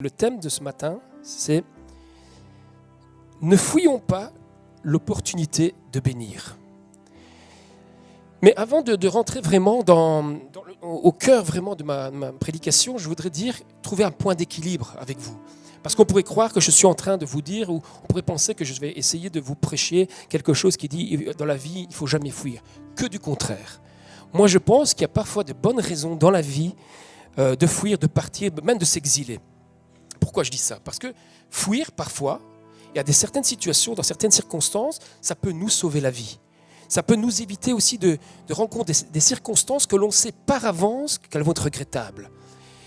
Le thème de ce matin, c'est « Ne fouillons pas l'opportunité de bénir ». Mais avant de rentrer vraiment au cœur vraiment de ma prédication, je voudrais trouver un point d'équilibre avec vous. Parce qu'on pourrait croire que je suis en train de vous dire, ou on pourrait penser que je vais essayer de vous prêcher quelque chose qui dit dans la vie, il ne faut jamais fuir. Que du contraire. Moi, je pense qu'il y a parfois de bonnes raisons dans la vie de fuir, de partir, même de s'exiler. Pourquoi je dis ça? Parce que fuir, parfois, il y a certaines situations, dans certaines circonstances, ça peut nous sauver la vie. Ça peut nous éviter aussi de rencontrer des circonstances que l'on sait par avance qu'elles vont être regrettables.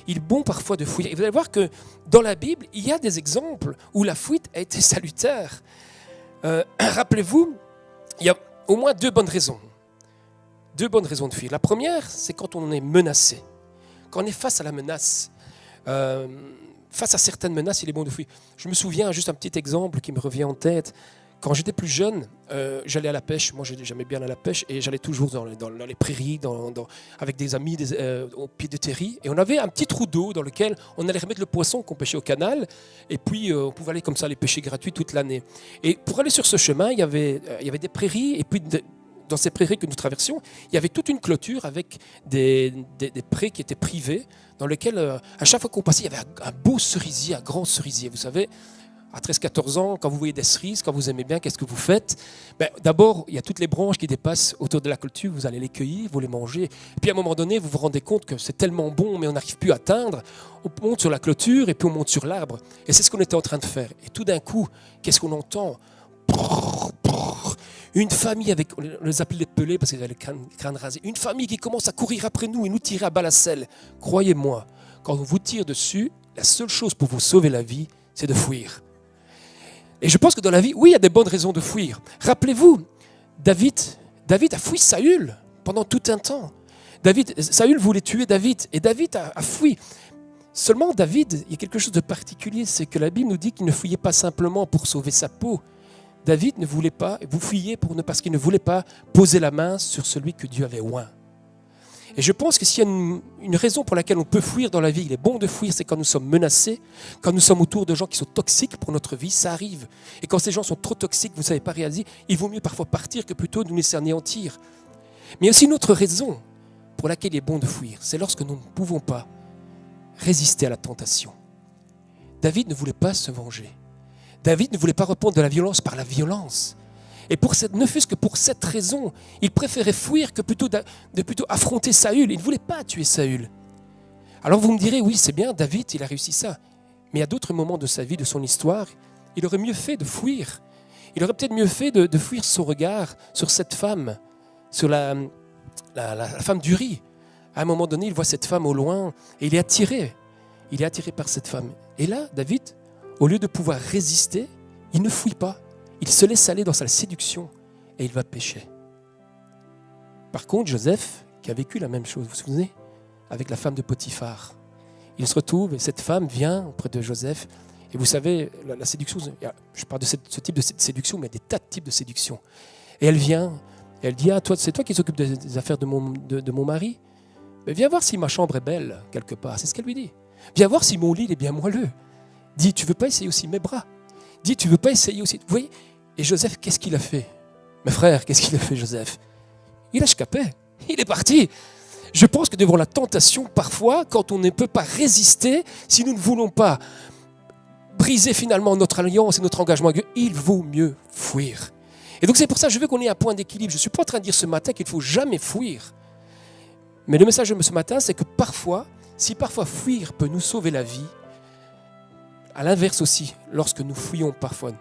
Il est bon parfois de fuir. Et vous allez voir que dans la Bible, il y a des exemples où la fuite a été salutaire. Rappelez-vous, il y a au moins deux bonnes raisons. Deux bonnes raisons de fuir. La première, c'est quand on est menacé. Quand on est face à la menace. Face à certaines menaces, il est bon de fuir. Je me souviens, juste un petit exemple qui me revient en tête. Quand j'étais plus jeune, j'allais à la pêche. Moi, j'aimais bien aller à la pêche et j'allais toujours dans les prairies, avec des amis au pied de terri. Et on avait un petit trou d'eau dans lequel on allait remettre le poisson qu'on pêchait au canal. Et puis, on pouvait aller comme ça, aller pêcher gratuit toute l'année. Et pour aller sur ce chemin, il y avait des prairies. Et puis, dans ces prairies que nous traversions, il y avait toute une clôture avec des prés qui étaient privés, dans lesquels, à chaque fois qu'on passait, il y avait un beau cerisier, un grand cerisier. Vous savez, à 13-14 ans, quand vous voyez des cerises, quand vous aimez bien, qu'est-ce que vous faites? D'abord, il y a toutes les branches qui dépassent autour de la clôture, vous allez les cueillir, vous les mangez. Et puis à un moment donné, vous vous rendez compte que c'est tellement bon, mais on n'arrive plus à atteindre. On monte sur la clôture et puis on monte sur l'arbre. Et c'est ce qu'on était en train de faire. Et tout d'un coup, qu'est-ce qu'on entend? Une famille avec, on les appelait les pelés parce qu'ils avaient le crâne rasé. Une famille qui commence à courir après nous et nous tirer à balles à sel. Croyez-moi, quand on vous tire dessus, la seule chose pour vous sauver la vie, c'est de fuir. Et je pense que dans la vie, oui, il y a des bonnes raisons de fuir. Rappelez-vous, David a fui Saül pendant tout un temps. Saül voulait tuer David et David a fui. Seulement David, il y a quelque chose de particulier, c'est que la Bible nous dit qu'il ne fuyait pas simplement pour sauver sa peau. David ne voulait pas, vous fuyez parce qu'il ne voulait pas poser la main sur celui que Dieu avait oint. Et je pense que s'il y a une raison pour laquelle on peut fuir dans la vie, il est bon de fuir, c'est quand nous sommes menacés, quand nous sommes autour de gens qui sont toxiques pour notre vie, ça arrive. Et quand ces gens sont trop toxiques, vous ne savez pas réaliser, il vaut mieux parfois partir que plutôt nous laisser anéantir. Mais il y a aussi une autre raison pour laquelle il est bon de fuir, c'est lorsque nous ne pouvons pas résister à la tentation. David ne voulait pas se venger. David ne voulait pas répondre de la violence par la violence. Et ne fût-ce que pour cette raison, il préférait fuir que plutôt affronter Saül. Il ne voulait pas tuer Saül. Alors vous me direz, oui, c'est bien, David, il a réussi ça. Mais à d'autres moments de sa vie, de son histoire, il aurait mieux fait de fuir. Il aurait peut-être mieux fait de fuir son regard sur cette femme, sur la femme d'Uri. À un moment donné, il voit cette femme au loin et il est attiré. Il est attiré par cette femme. Et là, David, au lieu de pouvoir résister, il ne fuit pas. Il se laisse aller dans sa séduction et il va pécher. Par contre, Joseph, qui a vécu la même chose, vous vous souvenez, avec la femme de Potiphar, il se retrouve et cette femme vient auprès de Joseph. Et vous savez, la séduction, je parle de ce type de séduction, mais il y a des tas de types de séduction. Et elle vient, et elle dit, c'est toi qui s'occupe des affaires de mon mari? Mais viens voir si ma chambre est belle, quelque part. C'est ce qu'elle lui dit. Viens voir si mon lit est bien moelleux. Dis, tu ne veux pas essayer aussi mes bras? Dis, tu ne veux pas essayer aussi... Vous voyez? Et Joseph, qu'est-ce qu'il a fait? Mes frères, qu'est-ce qu'il a fait, Joseph? Il a escapé. Il est parti. Je pense que devant la tentation, parfois, quand on ne peut pas résister, si nous ne voulons pas briser finalement notre alliance et notre engagement avec Dieu, il vaut mieux fuir. Et donc c'est pour ça que je veux qu'on ait un point d'équilibre. Je ne suis pas en train de dire ce matin qu'il ne faut jamais fuir. Mais le message de ce matin, c'est que parfois, si parfois fuir peut nous sauver la vie, à l'inverse aussi, lorsque nous fuyons parfois,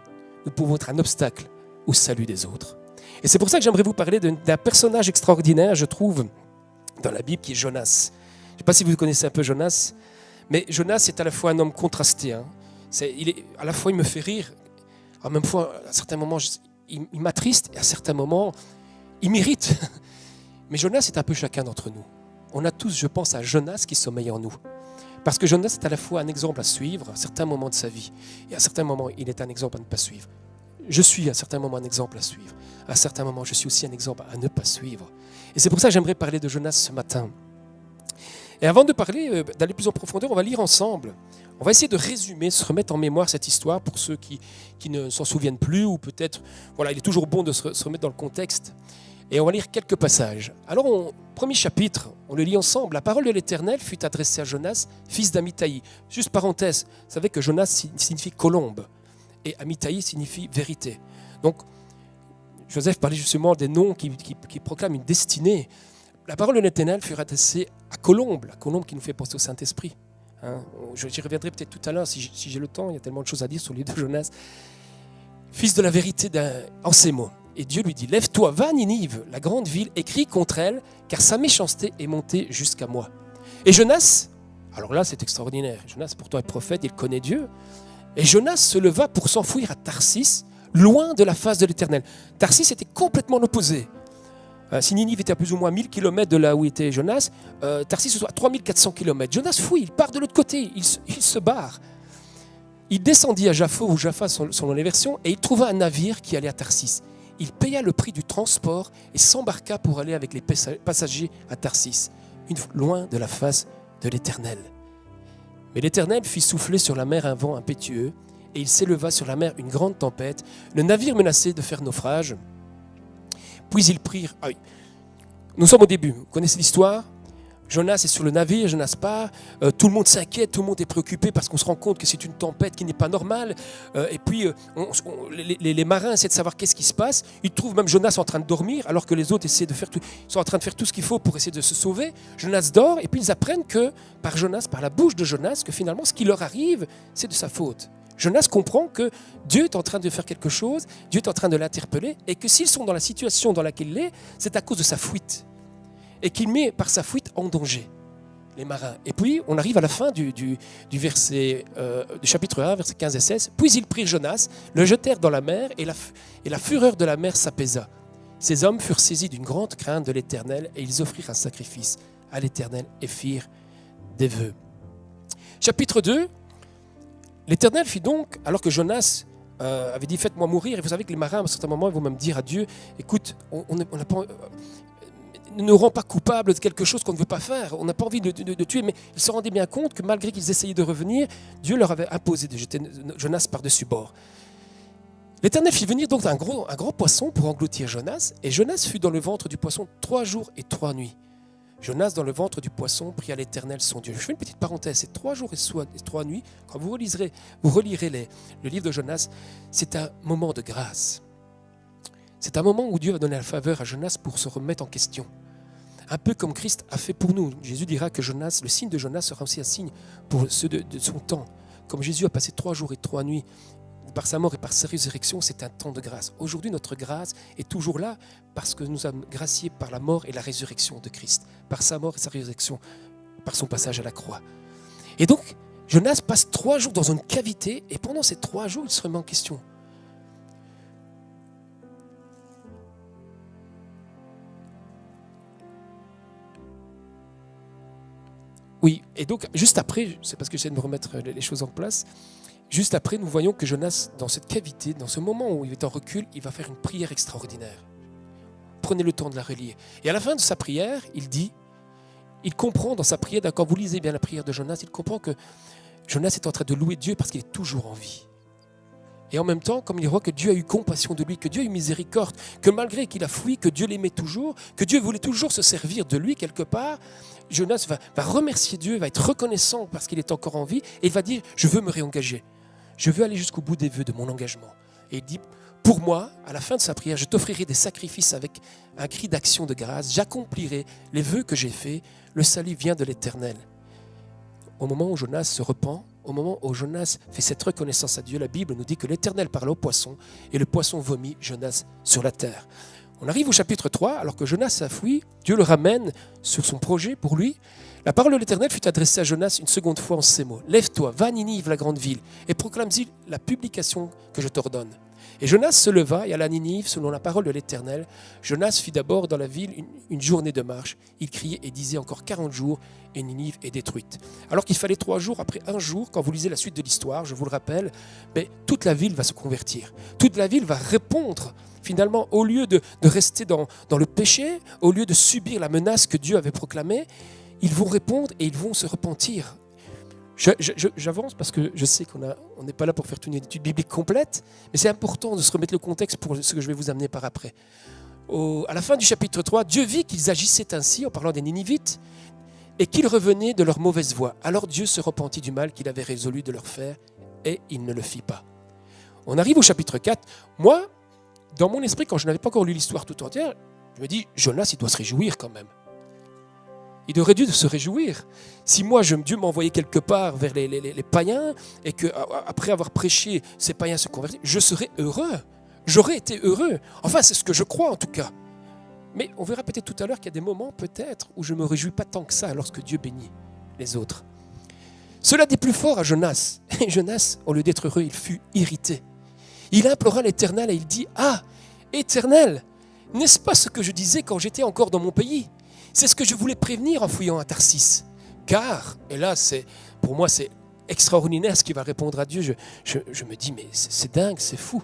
nous pouvons être un obstacle au salut des autres. Et c'est pour ça que j'aimerais vous parler d'un personnage extraordinaire, je trouve, dans la Bible, qui est Jonas. Je ne sais pas si vous connaissez un peu Jonas, mais Jonas est à la fois un homme contrasté. À la fois, il me fait rire, en même fois, à certains moments, il m'attriste, et à certains moments, il m'irrite. Mais Jonas est un peu chacun d'entre nous. On a tous, je pense, un Jonas qui sommeille en nous. Parce que Jonas est à la fois un exemple à suivre à certains moments de sa vie, et à certains moments, il est un exemple à ne pas suivre. Je suis à certains moments un exemple à suivre. À certains moments, je suis aussi un exemple à ne pas suivre. Et c'est pour ça que j'aimerais parler de Jonas ce matin. Et avant de parler, d'aller plus en profondeur, on va lire ensemble. On va essayer de résumer, se remettre en mémoire cette histoire pour ceux qui ne s'en souviennent plus, ou peut-être, voilà, il est toujours bon de se remettre dans le contexte. Et on va lire quelques passages. Alors, premier chapitre, on le lit ensemble. La parole de l'Éternel fut adressée à Jonas, fils d'Amittai. Juste parenthèse, vous savez que Jonas signifie colombe et Amittai signifie vérité. Donc, Joseph parlait justement des noms qui proclament une destinée. La parole de l'Éternel fut adressée à Colombe, la colombe qui nous fait penser au Saint-Esprit. Hein, j'y reviendrai peut-être tout à l'heure si j'ai le temps, il y a tellement de choses à dire sur le livre de Jonas. Fils de la vérité en ces mots. Et Dieu lui dit, lève-toi, va à Ninive, la grande ville, et crie contre elle, car sa méchanceté est montée jusqu'à moi. Et Jonas, alors là c'est extraordinaire, Jonas pourtant est prophète, il connaît Dieu, et Jonas se leva pour s'enfuir à Tarsis, loin de la face de l'Éternel. Tarsis était complètement l'opposé. Si Ninive était à plus ou moins 1000 km de là où était Jonas, Tarsis se trouve à 3400 km. Jonas fuit, il part de l'autre côté, il se barre. Il descendit à Jaffo, ou Jaffa selon les versions, et il trouva un navire qui allait à Tarsis. Il paya le prix du transport et s'embarqua pour aller avec les passagers à Tarsis, loin de la face de l'Éternel. Mais l'Éternel fit souffler sur la mer un vent impétueux, et il s'éleva sur la mer une grande tempête. Le navire menaçait de faire naufrage. Puis ils prirent... Ah oui. Nous sommes au début, vous connaissez l'histoire. Jonas est sur le navire, Jonas part, tout le monde s'inquiète, tout le monde est préoccupé parce qu'on se rend compte que c'est une tempête qui n'est pas normale. Et puis les marins essaient de savoir qu'est-ce qui se passe. Ils trouvent même Jonas en train de dormir alors que les autres essaient de faire tout, sont en train de faire tout ce qu'il faut pour essayer de se sauver. Jonas dort et puis ils apprennent que par la bouche de Jonas, que finalement ce qui leur arrive, c'est de sa faute. Jonas comprend que Dieu est en train de faire quelque chose, Dieu est en train de l'interpeller et que s'ils sont dans la situation dans laquelle il est, c'est à cause de sa fuite. Et qu'il met par sa fuite en danger les marins. Et puis, on arrive à la fin du chapitre 1, versets 15 et 16. Puis ils prirent Jonas, le jetèrent dans la mer, et la fureur de la mer s'apaisa. Ces hommes furent saisis d'une grande crainte de l'Éternel, et ils offrirent un sacrifice à l'Éternel et firent des vœux. Chapitre 2, l'Éternel fit donc, alors que Jonas avait dit « Faites-moi mourir », et vous savez que les marins, à un certain moment, ils vont même dire à Dieu « Écoute, on n'a pas... ne nous rend pas coupables de quelque chose qu'on ne veut pas faire. On n'a pas envie de tuer, mais ils se rendaient bien compte que malgré qu'ils essayaient de revenir, Dieu leur avait imposé de jeter Jonas par-dessus bord. L'Éternel fit venir donc un grand poisson pour engloutir Jonas, et Jonas fut dans le ventre du poisson 3 jours et 3 nuits. Jonas, dans le ventre du poisson, pria l'Éternel son Dieu. Je fais une petite parenthèse, c'est 3 jours et 3 nuits. Quand vous relirez le livre de Jonas, c'est un moment de grâce. C'est un moment où Dieu va donner la faveur à Jonas pour se remettre en question. Un peu comme Christ a fait pour nous. Jésus dira que Jonas, le signe de Jonas sera aussi un signe pour ceux de son temps. Comme Jésus a passé 3 jours et 3 nuits, par sa mort et par sa résurrection, c'est un temps de grâce. Aujourd'hui, notre grâce est toujours là parce que nous sommes graciés par la mort et la résurrection de Christ. Par sa mort et sa résurrection, par son passage à la croix. Et donc, Jonas passe 3 jours dans une cavité et pendant ces 3 jours, il se remet en question. Oui, et donc juste après, c'est parce que j'essaie de me remettre les choses en place, juste après nous voyons que Jonas, dans cette cavité, dans ce moment où il est en recul, il va faire une prière extraordinaire. Prenez le temps de la relire. Et à la fin de sa prière, il comprend dans sa prière, quand vous lisez bien la prière de Jonas, il comprend que Jonas est en train de louer Dieu parce qu'il est toujours en vie. Et en même temps, comme il voit que Dieu a eu compassion de lui, que Dieu a eu miséricorde, que malgré qu'il a fui, que Dieu l'aimait toujours, que Dieu voulait toujours se servir de lui quelque part, Jonas va remercier Dieu, va être reconnaissant parce qu'il est encore en vie et il va dire « je veux me réengager, je veux aller jusqu'au bout des vœux de mon engagement ». Et il dit « pour moi, à la fin de sa prière, je t'offrirai des sacrifices avec un cri d'action de grâce, j'accomplirai les vœux que j'ai faits, le salut vient de l'Éternel ». Au moment où Jonas se repent, au moment où Jonas fait cette reconnaissance à Dieu, la Bible nous dit que l'Éternel parle au poisson et le poisson vomit Jonas sur la terre. On arrive au chapitre 3, alors que Jonas a fui, Dieu le ramène sur son projet pour lui. La parole de l'Éternel fut adressée à Jonas une seconde fois en ces mots. « Lève-toi, va à Ninive, la grande ville, et proclame-y la publication que je t'ordonne. » Et Jonas se leva et alla à Ninive selon la parole de l'Éternel. Jonas fit d'abord dans la ville une journée de marche. Il criait et disait encore 40 jours et Ninive est détruite. Alors qu'il fallait 3 jours après 1 jour, quand vous lisez la suite de l'histoire, je vous le rappelle, toute la ville va se convertir. Toute la ville va répondre. Finalement, au lieu de rester dans le péché, au lieu de subir la menace que Dieu avait proclamée, ils vont répondre et ils vont se repentir. J'avance parce que je sais on n'est pas là pour faire une étude biblique complète, mais c'est important de se remettre le contexte pour ce que je vais vous amener par après. À la fin du chapitre 3, Dieu vit qu'ils agissaient ainsi en parlant des Ninivites et qu'ils revenaient de leur mauvaise voie. Alors Dieu se repentit du mal qu'il avait résolu de leur faire et il ne le fit pas. On arrive au chapitre 4. Moi, dans mon esprit, quand je n'avais pas encore lu l'histoire tout entière, je me dis, Jonas, il doit se réjouir quand même. Il aurait dû se réjouir. Si moi, Dieu m'a envoyé quelque part vers les païens et qu'après avoir prêché, ces païens se convertissent, je serais heureux. J'aurais été heureux. Enfin, c'est ce que je crois en tout cas. Mais on verra peut-être tout à l'heure qu'il y a des moments peut-être où je ne me réjouis pas tant que ça lorsque Dieu bénit les autres. Cela dit plus fort à Jonas. Et Jonas, au lieu d'être heureux, il fut irrité. Il implora l'Éternel et il dit « Ah, Éternel, n'est-ce pas ce que je disais quand j'étais encore dans mon pays ? C'est ce que je voulais prévenir en fouillant à Tarsis. Car, et là, pour moi, c'est extraordinaire ce qu'il va répondre à Dieu. Je me dis, mais c'est dingue, c'est fou.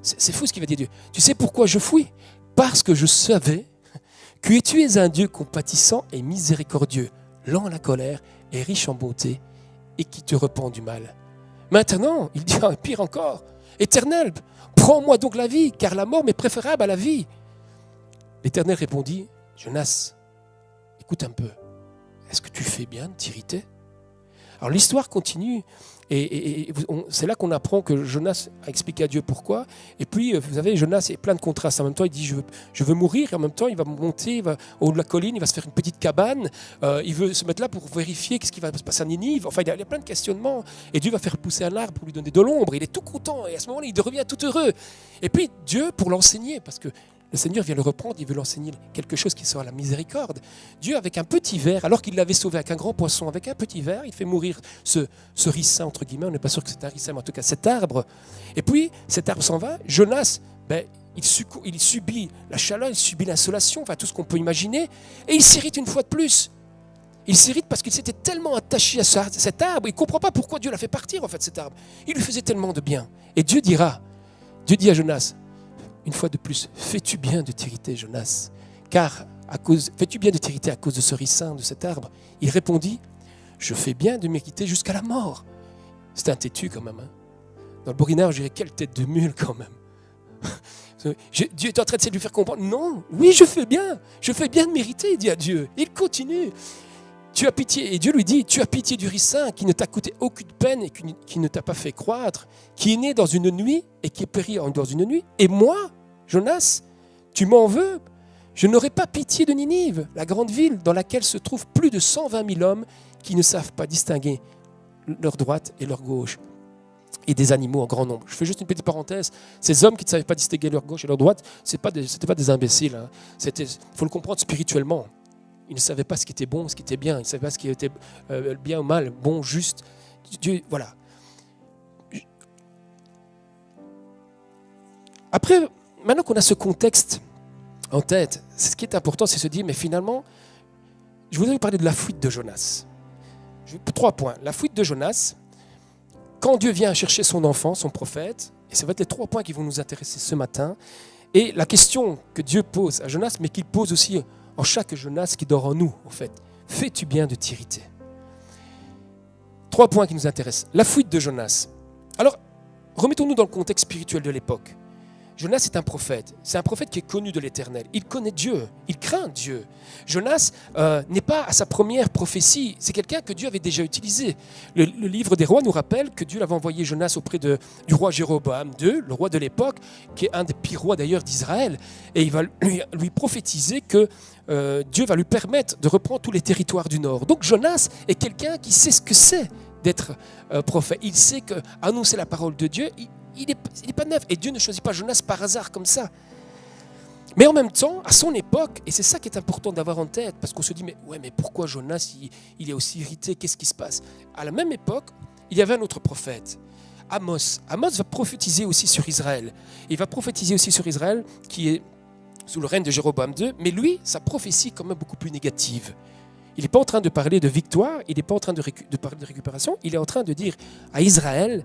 C'est fou ce qu'il va dire Dieu. Tu sais pourquoi je fouille ? Parce que je savais que tu es un Dieu compatissant et miséricordieux, lent à la colère et riche en bonté, et qui te repent du mal. Maintenant, il dit, pire encore, Éternel, prends-moi donc la vie, car la mort m'est préférable à la vie. L'Éternel répondit, Jonas, écoute un peu, est-ce que tu fais bien de t'irriter ? Alors l'histoire continue et c'est là qu'on apprend que Jonas a expliqué à Dieu pourquoi. Et puis, vous savez, Jonas est plein de contrastes. En même temps, il dit je veux mourir. Et en même temps, il va monter au haut de la colline, il va se faire une petite cabane. Il veut se mettre là pour vérifier ce qui va se passer à Ninive. Enfin, il y a plein de questionnements. Et Dieu va faire pousser un arbre pour lui donner de l'ombre. Il est tout content. Et à ce moment-là, il revient tout heureux. Et puis, Dieu, pour l'enseigner, parce que le Seigneur vient le reprendre, il veut l'enseigner quelque chose qui sera la miséricorde. Dieu, avec un petit ver, alors qu'il l'avait sauvé avec un grand poisson, avec un petit ver, il fait mourir ce ricin, entre guillemets, on n'est pas sûr que c'est un ricin, mais en tout cas cet arbre. Et puis, cet arbre s'en va. Jonas, il subit la chaleur, il subit l'insolation, enfin tout ce qu'on peut imaginer, et il s'irrite une fois de plus. Il s'irrite parce qu'il s'était tellement attaché à cet arbre, il ne comprend pas pourquoi Dieu l'a fait partir, en fait, cet arbre. Il lui faisait tellement de bien. Et Dieu dit à Jonas, une fois de plus, fais-tu bien de t'irriter, Jonas ? Car fais-tu bien de t'irriter à cause de ce ricin, de cet arbre ? Il répondit, je fais bien de m'irriter jusqu'à la mort. C'est un têtu quand même. Hein. Dans le Borinage, je dirais, quelle tête de mule quand même. Dieu est en train de lui faire comprendre, non, oui, je fais bien de m'irriter, il dit à Dieu. Il continue. Tu as pitié, et Dieu lui dit, tu as pitié du ricin qui ne t'a coûté aucune peine et qui ne t'a pas fait croître, qui est né dans une nuit et qui est péri dans une nuit. Et moi, Jonas, tu m'en veux ? Je n'aurai pas pitié de Ninive, la grande ville dans laquelle se trouvent plus de 120 000 hommes qui ne savent pas distinguer leur droite et leur gauche, et des animaux en grand nombre. Je fais juste une petite parenthèse. Ces hommes qui ne savaient pas distinguer leur gauche et leur droite, ce n'étaient pas des imbéciles. Hein. Il faut le comprendre spirituellement. Ils ne savaient pas ce qui était bon, ce qui était bien. Ils ne savaient pas ce qui était bien ou mal, bon, juste. Dieu, voilà. Après, maintenant qu'on a ce contexte en tête, ce qui est important, c'est de se dire, mais finalement, je voudrais vous parler de la fuite de Jonas. 3 points. La fuite de Jonas, quand Dieu vient chercher son enfant, son prophète, et ça va être les 3 points qui vont nous intéresser ce matin, et la question que Dieu pose à Jonas, mais qu'il pose aussi en chaque Jonas qui dort en nous, en fait. Fais-tu bien de t'irriter ? 3 points qui nous intéressent. La fuite de Jonas. Alors, remettons-nous dans le contexte spirituel de l'époque. Jonas est un prophète. C'est un prophète qui est connu de l'Éternel. Il connaît Dieu. Il craint Dieu. Jonas n'est pas à sa première prophétie. C'est quelqu'un que Dieu avait déjà utilisé. Le livre des rois nous rappelle que Dieu avait envoyé Jonas auprès du roi Jéroboam II, le roi de l'époque, qui est un des pires rois d'ailleurs d'Israël. Et il va lui prophétiser que Dieu va lui permettre de reprendre tous les territoires du nord. Donc Jonas est quelqu'un qui sait ce que c'est d'être prophète. Il sait qu'annoncer la parole de Dieu, il n'est pas neuf. Et Dieu ne choisit pas Jonas par hasard comme ça. Mais en même temps, à son époque, et c'est ça qui est important d'avoir en tête, parce qu'on se dit, mais pourquoi Jonas, il est aussi irrité, qu'est-ce qui se passe ? À la même époque, il y avait un autre prophète, Amos. Amos va prophétiser aussi sur Israël. Il va prophétiser aussi sur Israël, qui est sous le règne de Jéroboam II, mais lui, sa prophétie est quand même beaucoup plus négative. Il n'est pas en train de parler de victoire, il n'est pas en train de parler de récupération, il est en train de dire à Israël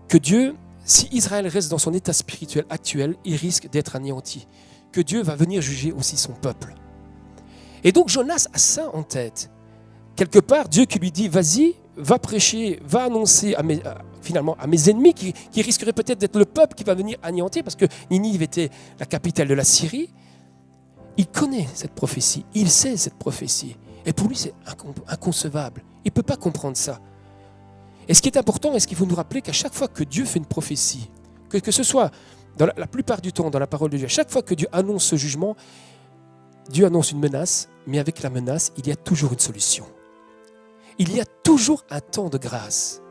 que Dieu, si Israël reste dans son état spirituel actuel, il risque d'être anéanti. Que Dieu va venir juger aussi son peuple. Et donc Jonas a ça en tête. quelque part, Dieu qui lui dit, vas-y, va prêcher, va annoncer finalement à mes ennemis qui risqueraient peut-être d'être le peuple qui va venir anéantir, parce que Ninive était la capitale de la Syrie. Il connaît cette prophétie, il sait cette prophétie. Et pour lui, c'est inconcevable. Il ne peut pas comprendre ça. Et ce qui est important, est-ce qu'il faut nous rappeler qu'à chaque fois que Dieu fait une prophétie, que ce soit dans la plupart du temps dans la parole de Dieu, à chaque fois que Dieu annonce ce jugement, Dieu annonce une menace, mais avec la menace, il y a toujours une solution. Il y a toujours un temps de grâce.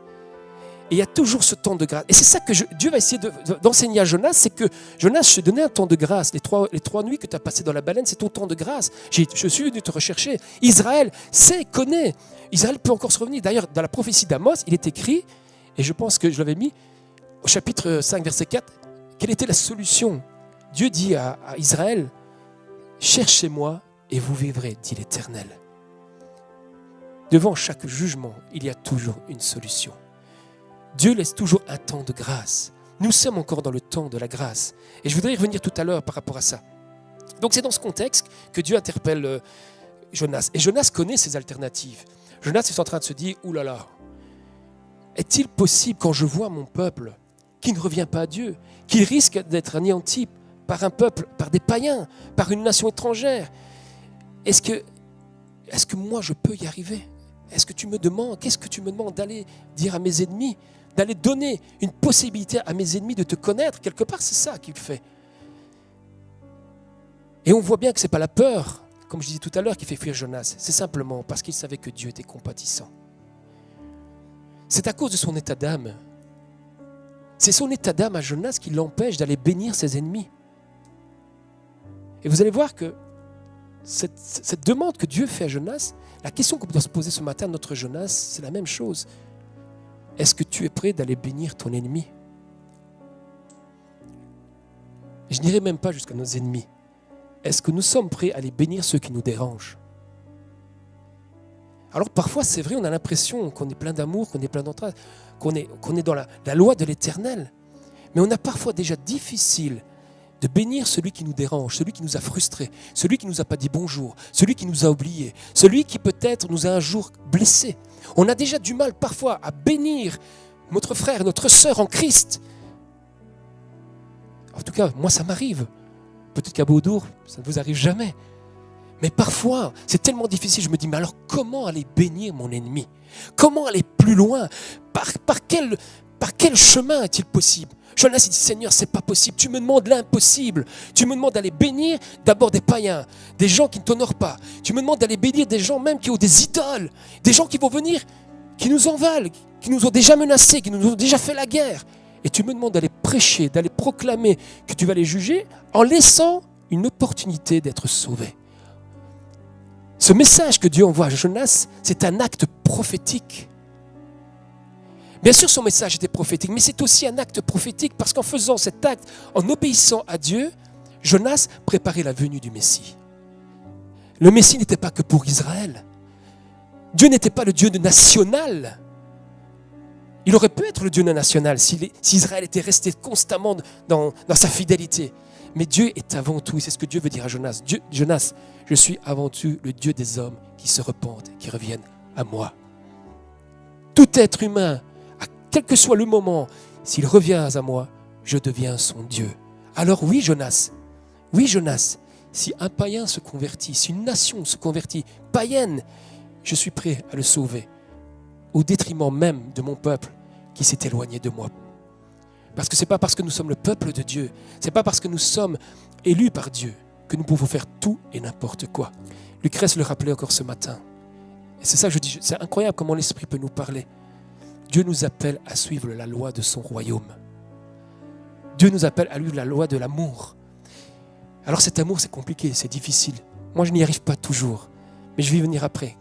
Et il y a toujours ce temps de grâce. Et c'est ça que Dieu va essayer d'enseigner à Jonas, c'est que Jonas, je t'ai donné un temps de grâce. Les trois nuits que tu as passées dans la baleine, c'est ton temps de grâce. Je suis venu te rechercher. Israël sait, connaît. Israël peut encore se revenir. D'ailleurs, dans la prophétie d'Amos, il est écrit, et je pense que je l'avais mis au chapitre 5, verset 4, quelle était la solution? Dieu dit à Israël, cherchez-moi et vous vivrez, dit l'Éternel. Devant chaque jugement, il y a toujours une solution. Dieu laisse toujours un temps de grâce. Nous sommes encore dans le temps de la grâce. Et je voudrais y revenir tout à l'heure par rapport à ça. Donc c'est dans ce contexte que Dieu interpelle Jonas. Et Jonas connaît ses alternatives. Jonas est en train de se dire, ouh là là, est-il possible quand je vois mon peuple qui ne revient pas à Dieu, qui risque d'être anéanti par un peuple, par des païens, par une nation étrangère, est-ce que moi je peux y arriver? Est-ce que tu me demandes, qu'est-ce que tu me demandes d'aller dire à mes ennemis, d'aller donner une possibilité à mes ennemis de te connaître? Quelque part, c'est ça qu'il fait. Et on voit bien que ce n'est pas la peur, comme je disais tout à l'heure, qui fait fuir Jonas. C'est simplement parce qu'il savait que Dieu était compatissant. C'est à cause de son état d'âme. C'est son état d'âme à Jonas qui l'empêche d'aller bénir ses ennemis. Et vous allez voir que cette demande que Dieu fait à Jonas, la question qu'on doit se poser ce matin à notre Jonas, c'est la même chose. Est-ce que tu es prêt d'aller bénir ton ennemi? Je n'irai même pas jusqu'à nos ennemis. Est-ce que nous sommes prêts à aller bénir ceux qui nous dérangent? Alors parfois, c'est vrai, on a l'impression qu'on est plein d'amour, qu'on est plein d'entraide, qu'on est dans la loi de l'Éternel. Mais on a parfois déjà difficile de bénir celui qui nous dérange, celui qui nous a frustrés, celui qui ne nous a pas dit bonjour, celui qui nous a oubliés, celui qui peut-être nous a un jour blessés. On a déjà du mal parfois à bénir notre frère, notre sœur en Christ. En tout cas, moi ça m'arrive. Peut-être qu'à Beaudour, ça ne vous arrive jamais. Mais parfois, c'est tellement difficile, je me dis, mais alors comment aller bénir mon ennemi? Comment aller plus loin? Par quel chemin est-il possible? Jonas, il dit, Seigneur, c'est pas possible. Tu me demandes l'impossible. Tu me demandes d'aller bénir d'abord des païens, des gens qui ne t'honorent pas. Tu me demandes d'aller bénir des gens même qui ont des idoles, des gens qui vont venir, qui nous en valent, qui nous ont déjà menacés, qui nous ont déjà fait la guerre. Et tu me demandes d'aller prêcher, d'aller proclamer que tu vas les juger en laissant une opportunité d'être sauvé. Ce message que Dieu envoie à Jonas, c'est un acte prophétique. Bien sûr, son message était prophétique, mais c'est aussi un acte prophétique parce qu'en faisant cet acte, en obéissant à Dieu, Jonas préparait la venue du Messie. Le Messie n'était pas que pour Israël. Dieu n'était pas le Dieu national. Il aurait pu être le Dieu national si Israël était resté constamment dans sa fidélité. Mais Dieu est avant tout, et c'est ce que Dieu veut dire à Jonas. Jonas, je suis avant tout le Dieu des hommes qui se repentent, qui reviennent à moi. Tout être humain, quel que soit le moment, s'il revient à moi, je deviens son Dieu. Alors oui, Jonas, si un païen se convertit, si une nation se convertit, païenne, je suis prêt à le sauver, au détriment même de mon peuple qui s'est éloigné de moi. Parce que ce n'est pas parce que nous sommes le peuple de Dieu, ce n'est pas parce que nous sommes élus par Dieu que nous pouvons faire tout et n'importe quoi. Lucrèce le rappelait encore ce matin. Et c'est ça que je dis, c'est incroyable comment l'Esprit peut nous parler. Dieu nous appelle à suivre la loi de son royaume. Dieu nous appelle à vivre la loi de l'amour. Alors cet amour, c'est compliqué, c'est difficile. Moi, je n'y arrive pas toujours, mais je vais y venir après,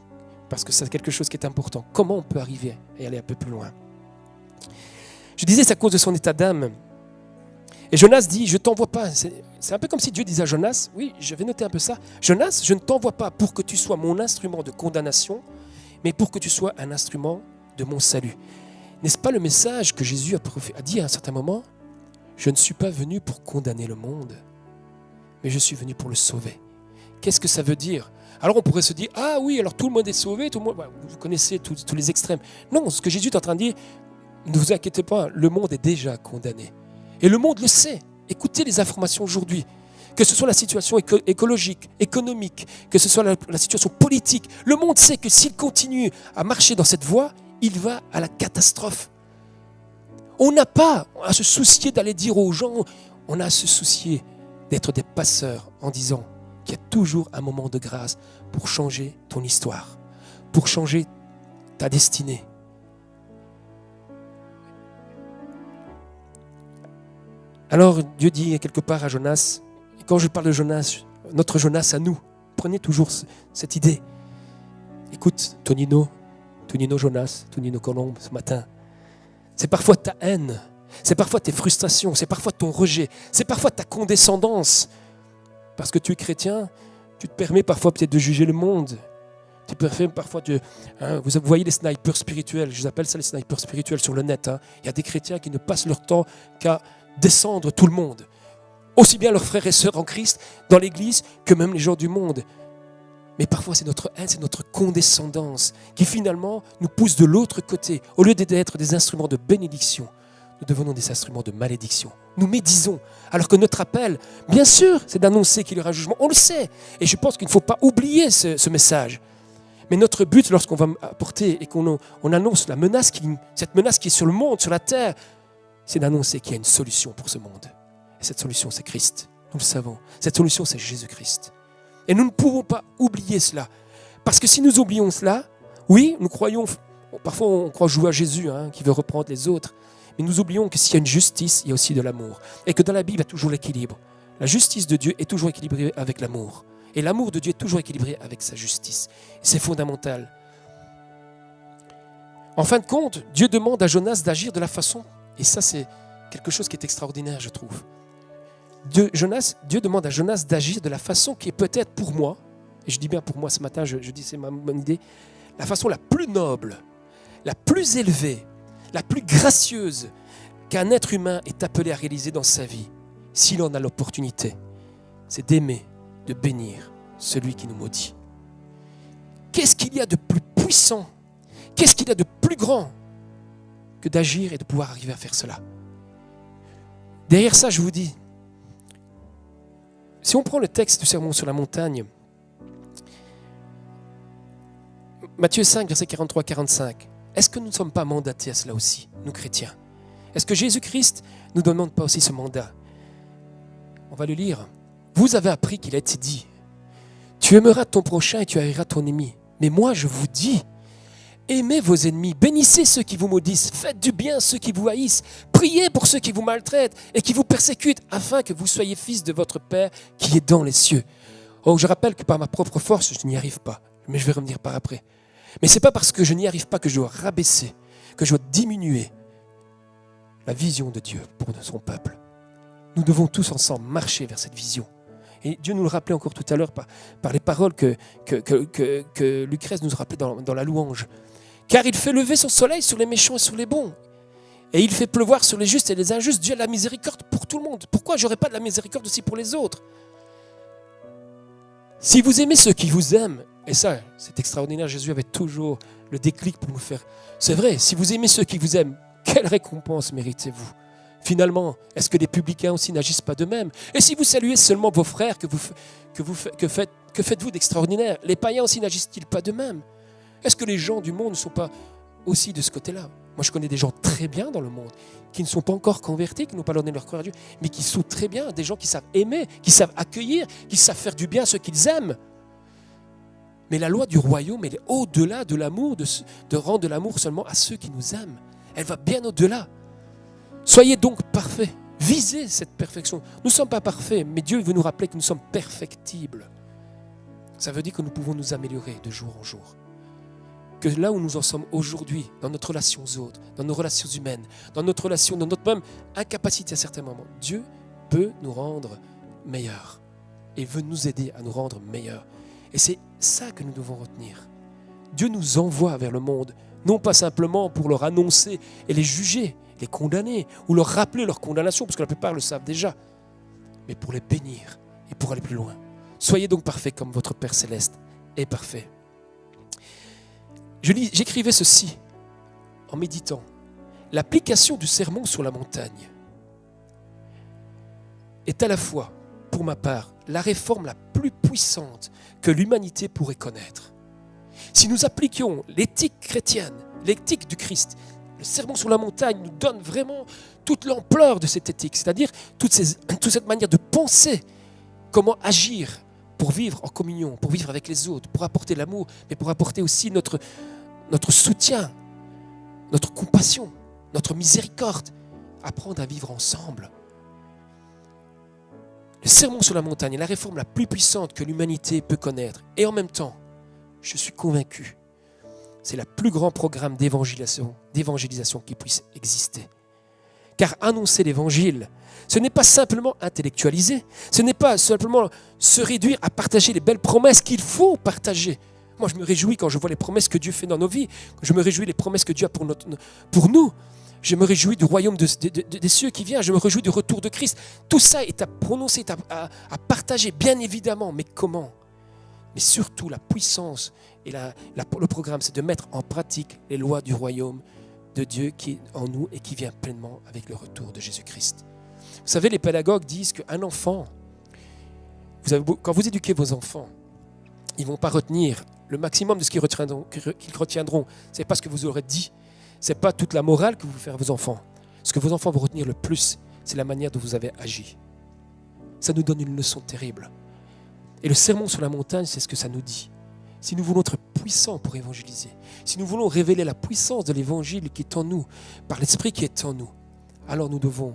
parce que c'est quelque chose qui est important. Comment on peut arriver et aller un peu plus loin? Je disais, c'est à cause de son état d'âme. Et Jonas dit, je ne t'envoie pas. C'est un peu comme si Dieu disait à Jonas, oui, je vais noter un peu ça. Jonas, je ne t'envoie pas pour que tu sois mon instrument de condamnation, mais pour que tu sois un instrument de mon salut. N'est-ce pas le message que Jésus a dit à un certain moment? Je ne suis pas venu pour condamner le monde, mais je suis venu pour le sauver. Qu'est-ce que ça veut dire? Alors on pourrait se dire, ah oui, alors tout le monde est sauvé, tout le monde... Vous connaissez tous les extrêmes. Non, ce que Jésus est en train de dire, ne vous inquiétez pas, le monde est déjà condamné. Et le monde le sait. Écoutez les informations aujourd'hui. Que ce soit la situation écologique, économique, que ce soit la situation politique. Le monde sait que s'il continue à marcher dans cette voie, il va à la catastrophe. On n'a pas à se soucier d'aller dire aux gens, on a à se soucier d'être des passeurs en disant qu'il y a toujours un moment de grâce pour changer ton histoire, pour changer ta destinée. Alors Dieu dit quelque part à Jonas, et quand je parle de Jonas, notre Jonas à nous, prenez toujours cette idée. Écoute, Tonino Jonas, Tonino Colombe ce matin, c'est parfois ta haine, c'est parfois tes frustrations, c'est parfois ton rejet, c'est parfois ta condescendance. Parce que tu es chrétien, tu te permets parfois peut-être de juger le monde. Tu te permets parfois de... vous voyez les snipers spirituels, je appelle ça les snipers spirituels sur le net. Il y a des chrétiens qui ne passent leur temps qu'à descendre tout le monde. Aussi bien leurs frères et sœurs en Christ, dans l'église, que même les gens du monde. Mais parfois c'est notre haine, c'est notre condescendance qui finalement nous pousse de l'autre côté. Au lieu d'être des instruments de bénédiction, nous devenons des instruments de malédiction. Nous médisons, alors que notre appel, bien sûr, c'est d'annoncer qu'il y aura un jugement. On le sait. Et je pense qu'il ne faut pas oublier ce message. Mais notre but, lorsqu'on va apporter et qu'on annonce cette menace qui est sur le monde, sur la terre, c'est d'annoncer qu'il y a une solution pour ce monde. Et cette solution, c'est Christ. Nous le savons. Cette solution, c'est Jésus-Christ. Et nous ne pouvons pas oublier cela. Parce que si nous oublions cela, oui, nous croyons, parfois on croit jouer à Jésus, qui veut reprendre les autres, mais nous oublions que s'il y a une justice, il y a aussi de l'amour. Et que dans la Bible, il y a toujours l'équilibre. La justice de Dieu est toujours équilibrée avec l'amour. Et l'amour de Dieu est toujours équilibré avec sa justice. C'est fondamental. En fin de compte, Dieu demande à Jonas d'agir de la façon, et ça c'est quelque chose qui est extraordinaire, je trouve. Dieu demande à Jonas d'agir de la façon qui est peut-être pour moi, et je dis bien pour moi ce matin, je dis c'est ma bonne idée, la façon la plus noble, la plus élevée, la plus gracieuse qu'un être humain est appelé à réaliser dans sa vie, s'il en a l'opportunité, c'est d'aimer, de bénir celui qui nous maudit. Qu'est-ce qu'il y a de plus puissant, qu'est-ce qu'il y a de plus grand que d'agir et de pouvoir arriver à faire cela? Derrière ça, je vous dis, si on prend le texte du Sermon sur la montagne, Matthieu 5, versets 43-45, est-ce que nous ne sommes pas mandatés à cela aussi, nous chrétiens? Est-ce que Jésus-Christ ne nous demande pas aussi ce mandat? On va le lire. Vous avez appris qu'il a été dit, tu aimeras ton prochain et tu haïras ton ennemi. Mais moi, je vous dis, aimez vos ennemis, bénissez ceux qui vous maudissent, faites du bien à ceux qui vous haïssent, priez pour ceux qui vous maltraitent et qui vous persécutent, afin que vous soyez fils de votre Père qui est dans les cieux. Oh, je rappelle que par ma propre force, je n'y arrive pas, mais je vais revenir par après. Mais ce n'est pas parce que je n'y arrive pas que je dois rabaisser, que je dois diminuer la vision de Dieu pour son peuple. Nous devons tous ensemble marcher vers cette vision. Et Dieu nous le rappelait encore tout à l'heure par les paroles que Lucrèce nous rappelait dans la louange. Car il fait lever son soleil sur les méchants et sur les bons. Et il fait pleuvoir sur les justes et les injustes. Dieu a la miséricorde pour tout le monde. Pourquoi je n'aurais pas de la miséricorde aussi pour les autres? Si vous aimez ceux qui vous aiment, et ça, c'est extraordinaire, Jésus avait toujours le déclic pour nous faire. C'est vrai, si vous aimez ceux qui vous aiment, quelle récompense méritez-vous? Finalement, est-ce que les publicains aussi n'agissent pas de même? Et si vous saluez seulement vos frères, que faites-vous d'extraordinaire? Les païens aussi n'agissent-ils pas de même? Est-ce que les gens du monde ne sont pas aussi de ce côté-là? Moi, je connais des gens très bien dans le monde, qui ne sont pas encore convertis, qui n'ont pas donné leur cœur à Dieu, mais qui sont très bien, des gens qui savent aimer, qui savent accueillir, qui savent faire du bien à ceux qu'ils aiment. Mais la loi du royaume, elle est au-delà de l'amour, de rendre de l'amour seulement à ceux qui nous aiment. Elle va bien au-delà. Soyez donc parfaits, visez cette perfection. Nous ne sommes pas parfaits, mais Dieu veut nous rappeler que nous sommes perfectibles. Ça veut dire que nous pouvons nous améliorer de jour en jour. Que là où nous en sommes aujourd'hui, dans notre relation aux autres, dans nos relations humaines, dans notre relation, dans notre même incapacité à certains moments, Dieu peut nous rendre meilleurs et veut nous aider à nous rendre meilleurs. Et c'est ça que nous devons retenir. Dieu nous envoie vers le monde, non pas simplement pour leur annoncer et les juger, les condamner ou leur rappeler leur condamnation, parce que la plupart le savent déjà, mais pour les bénir et pour aller plus loin. Soyez donc parfaits comme votre Père Céleste est parfait. J'écrivais ceci en méditant. L'application du sermon sur la montagne est à la fois, pour ma part, la réforme la plus puissante que l'humanité pourrait connaître. Si nous appliquions l'éthique chrétienne, l'éthique du Christ, le sermon sur la montagne nous donne vraiment toute l'ampleur de cette éthique, c'est-à-dire toute cette manière de penser, comment agir pour vivre en communion, pour vivre avec les autres, pour apporter l'amour, mais pour apporter aussi notre soutien, notre compassion, notre miséricorde, apprendre à vivre ensemble. Le sermon sur la montagne est la réforme la plus puissante que l'humanité peut connaître. Et en même temps, je suis convaincu, c'est le plus grand programme d'évangélisation qui puisse exister. Car annoncer l'évangile, ce n'est pas simplement intellectualiser, ce n'est pas simplement se réduire à partager les belles promesses qu'il faut partager. Moi, je me réjouis quand je vois les promesses que Dieu fait dans nos vies, je me réjouis des promesses que Dieu a pour nous. Je me réjouis du royaume des cieux qui vient, je me réjouis du retour de Christ. Tout ça est à prononcer, à partager, bien évidemment, mais comment ? Mais surtout, la puissance et le programme, c'est de mettre en pratique les lois du royaume de Dieu qui est en nous et qui vient pleinement avec le retour de Jésus-Christ. Vous savez, les pédagogues disent qu'un enfant, quand vous éduquez vos enfants, ils ne vont pas retenir le maximum de ce qu'ils retiendront. Ce n'est pas ce que vous aurez dit, ce n'est pas toute la morale que vous faites à vos enfants. Ce que vos enfants vont retenir le plus, c'est la manière dont vous avez agi. Ça nous donne une leçon terrible. Et le sermon sur la montagne, c'est ce que ça nous dit. Si nous voulons être puissants pour évangéliser, si nous voulons révéler la puissance de l'évangile qui est en nous, par l'esprit qui est en nous, alors nous devons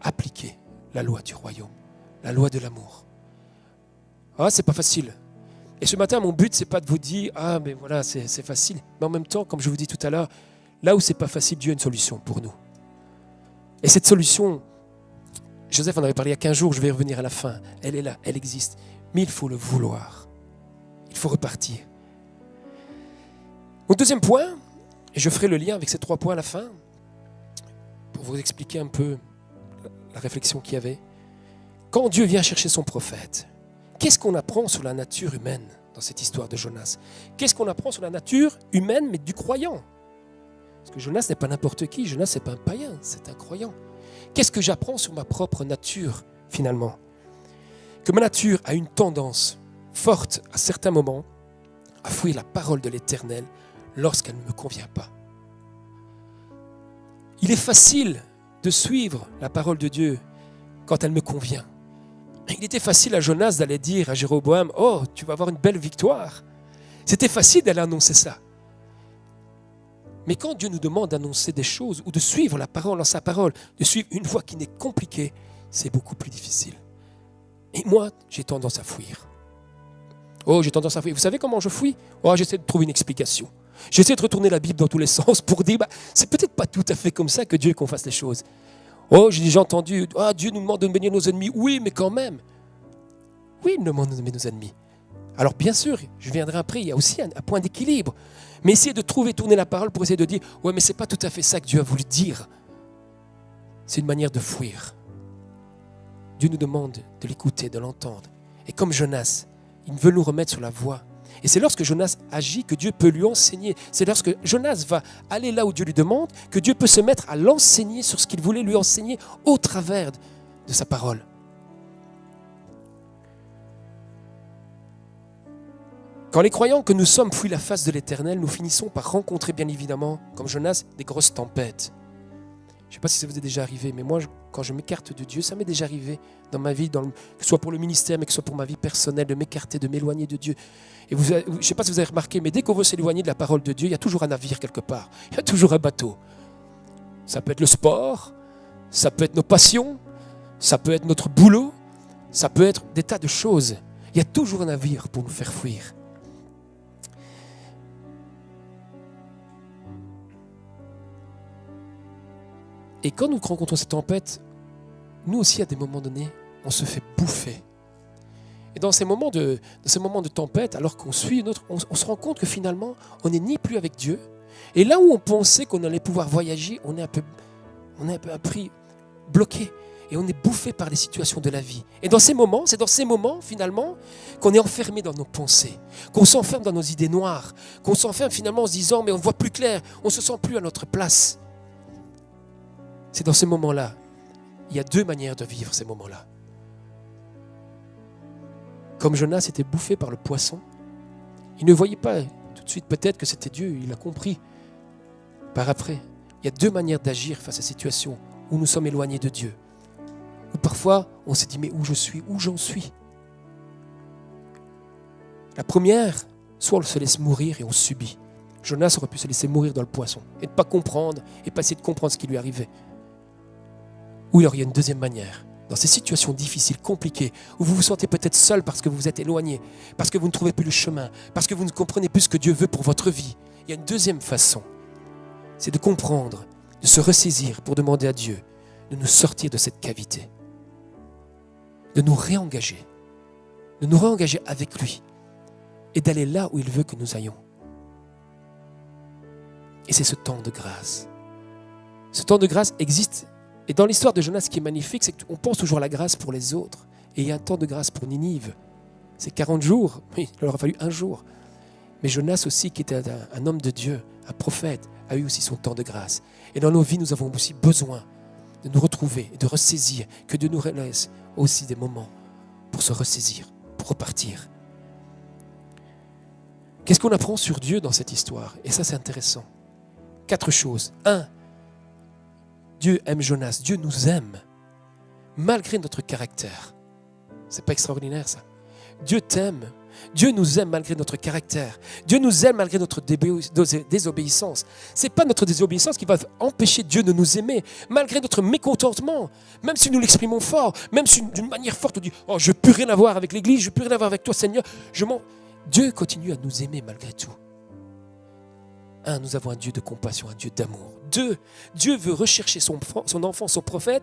appliquer la loi du royaume, la loi de l'amour. Ah, c'est pas facile. Et ce matin, mon but, c'est pas de vous dire, ah, mais voilà, c'est facile. Mais en même temps, comme je vous dis tout à l'heure, là où c'est pas facile, Dieu a une solution pour nous. Et cette solution, Joseph en avait parlé il y a 15 jours, je vais y revenir à la fin. Elle est là, elle existe. Mais il faut le vouloir. Il faut repartir. Mon deuxième point, et je ferai le lien avec ces 3 points à la fin, pour vous expliquer un peu la réflexion qu'il y avait. Quand Dieu vient chercher son prophète, qu'est-ce qu'on apprend sur la nature humaine dans cette histoire de Jonas ? Qu'est-ce qu'on apprend sur la nature humaine, mais du croyant ? Parce que Jonas n'est pas n'importe qui, Jonas n'est pas un païen, c'est un croyant. Qu'est-ce que j'apprends sur ma propre nature, finalement ? Que ma nature a une tendance forte, à certains moments, à fuir la parole de l'Éternel lorsqu'elle ne me convient pas. Il est facile de suivre la parole de Dieu quand elle me convient. Il était facile à Jonas d'aller dire à Jéroboam, « Oh, tu vas avoir une belle victoire ». C'était facile d'aller annoncer ça. Mais quand Dieu nous demande d'annoncer des choses ou de suivre la parole en sa parole, de suivre une voie qui n'est compliquée, c'est beaucoup plus difficile. Et moi, j'ai tendance à fuir. Oh, j'ai tendance à fuir. Vous savez comment je fuis ? Oh, j'essaie de trouver une explication. J'essaie de retourner la Bible dans tous les sens pour dire, c'est peut-être pas tout à fait comme ça que Dieu qu'on fasse les choses. Oh, j'ai déjà entendu, Dieu nous demande de bénir nos ennemis. Oui, mais quand même. Oui, il nous demande de bénir nos ennemis. Alors bien sûr, je viendrai après, il y a aussi un point d'équilibre. Mais essayer de tourner la parole pour essayer de dire, ouais, mais c'est pas tout à fait ça que Dieu a voulu dire. C'est une manière de fuir. Dieu nous demande de l'écouter, de l'entendre. Et comme Jonas, il veut nous remettre sur la voie. Et c'est lorsque Jonas agit que Dieu peut lui enseigner. C'est lorsque Jonas va aller là où Dieu lui demande que Dieu peut se mettre à l'enseigner sur ce qu'il voulait lui enseigner au travers de sa parole. Quand les croyants que nous sommes fuient la face de l'Éternel, nous finissons par rencontrer bien évidemment, comme Jonas, des grosses tempêtes. Je ne sais pas si ça vous est déjà arrivé, mais moi, quand je m'écarte de Dieu, ça m'est déjà arrivé dans ma vie, que ce soit pour le ministère, mais que ce soit pour ma vie personnelle, de m'écarter, de m'éloigner de Dieu. Et je ne sais pas si vous avez remarqué, mais dès qu'on veut s'éloigner de la parole de Dieu, il y a toujours un navire quelque part. Il y a toujours un bateau. Ça peut être le sport, ça peut être nos passions, ça peut être notre boulot, ça peut être des tas de choses. Il y a toujours un navire pour nous faire fuir. Et quand nous rencontrons cette tempête, nous aussi, à des moments donnés, on se fait bouffer. Et dans ces moments de tempête, alors qu'on suit on se rend compte que finalement, on n'est ni plus avec Dieu. Et là où on pensait qu'on allait pouvoir voyager, on est un peu pris, bloqué. Et on est bouffé par les situations de la vie. Et dans ces moments, c'est dans ces moments, finalement, qu'on est enfermé dans nos pensées, qu'on s'enferme dans nos idées noires, qu'on s'enferme finalement en se disant, mais on ne voit plus clair, on ne se sent plus à notre place. C'est dans ces moments-là, il y a deux manières de vivre ces moments-là. Comme Jonas était bouffé par le poisson, il ne voyait pas tout de suite peut-être que c'était Dieu, il a compris par après. Il y a deux manières d'agir face à ces situations où nous sommes éloignés de Dieu. Ou parfois, on s'est dit, mais où je suis, où j'en suis? La première, soit on se laisse mourir et on subit. Jonas aurait pu se laisser mourir dans le poisson et ne pas comprendre et pas essayer de comprendre ce qui lui arrivait. Ou alors il y a une deuxième manière. Dans ces situations difficiles, compliquées, où vous vous sentez peut-être seul parce que vous vous êtes éloigné, parce que vous ne trouvez plus le chemin, parce que vous ne comprenez plus ce que Dieu veut pour votre vie. Il y a une deuxième façon, c'est de comprendre, de se ressaisir pour demander à Dieu de nous sortir de cette cavité, de nous réengager avec lui et d'aller là où il veut que nous ayons. Et c'est ce temps de grâce. Ce temps de grâce existe. Et dans l'histoire de Jonas, ce qui est magnifique, c'est qu'on pense toujours à la grâce pour les autres. Et il y a un temps de grâce pour Ninive. C'est 40 jours. Oui, il leur a fallu un jour. Mais Jonas aussi, qui était un homme de Dieu, un prophète, a eu aussi son temps de grâce. Et dans nos vies, nous avons aussi besoin de nous retrouver et de ressaisir, que Dieu nous laisse aussi des moments pour se ressaisir, pour repartir. Qu'est-ce qu'on apprend sur Dieu dans cette histoire? Et ça, c'est intéressant. 4 choses. 1. Dieu aime Jonas, Dieu nous aime, malgré notre caractère. C'est pas extraordinaire ça? Dieu t'aime, Dieu nous aime malgré notre caractère. Dieu nous aime malgré notre désobéissance. C'est pas notre désobéissance qui va empêcher Dieu de nous aimer, malgré notre mécontentement, même si nous l'exprimons fort, même si d'une manière forte on dit « Oh, je ne veux plus rien avoir avec l'Église, je ne veux plus rien avoir avec toi Seigneur. » Dieu continue à nous aimer malgré tout. 1, nous avons un Dieu de compassion, un Dieu d'amour. 2, Dieu veut rechercher son enfant, son prophète,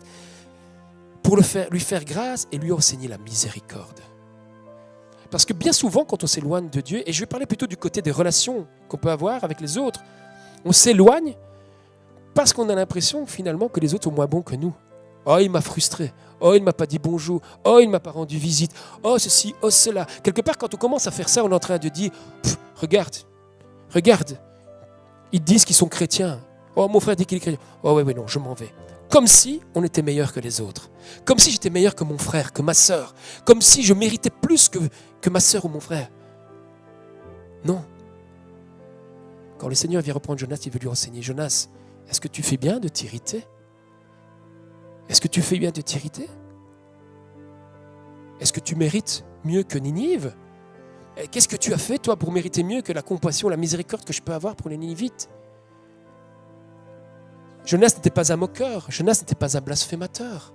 pour lui faire grâce et lui enseigner la miséricorde. Parce que bien souvent, quand on s'éloigne de Dieu, et je vais parler plutôt du côté des relations qu'on peut avoir avec les autres, on s'éloigne parce qu'on a l'impression finalement que les autres sont moins bons que nous. Oh, il m'a frustré. Oh, il ne m'a pas dit bonjour. Oh, il ne m'a pas rendu visite. Oh, ceci, oh, cela. Quelque part, quand on commence à faire ça, on est en train de dire, regarde. Ils disent qu'ils sont chrétiens. Oh, mon frère dit qu'il est chrétien. Oh, oui, non, je m'en vais. Comme si on était meilleur que les autres. Comme si j'étais meilleur que mon frère, que ma sœur. Comme si je méritais plus que ma sœur ou mon frère. Non. Quand le Seigneur vient reprendre Jonas, il veut lui enseigner. Jonas, est-ce que tu fais bien de t'irriter? Est-ce que tu fais bien de t'irriter? Est-ce que tu mérites mieux que Ninive? Qu'est-ce que tu as fait, toi, pour mériter mieux que la compassion, la miséricorde que je peux avoir pour les Ninivites? Jonas n'était pas un moqueur. Jonas n'était pas un blasphémateur.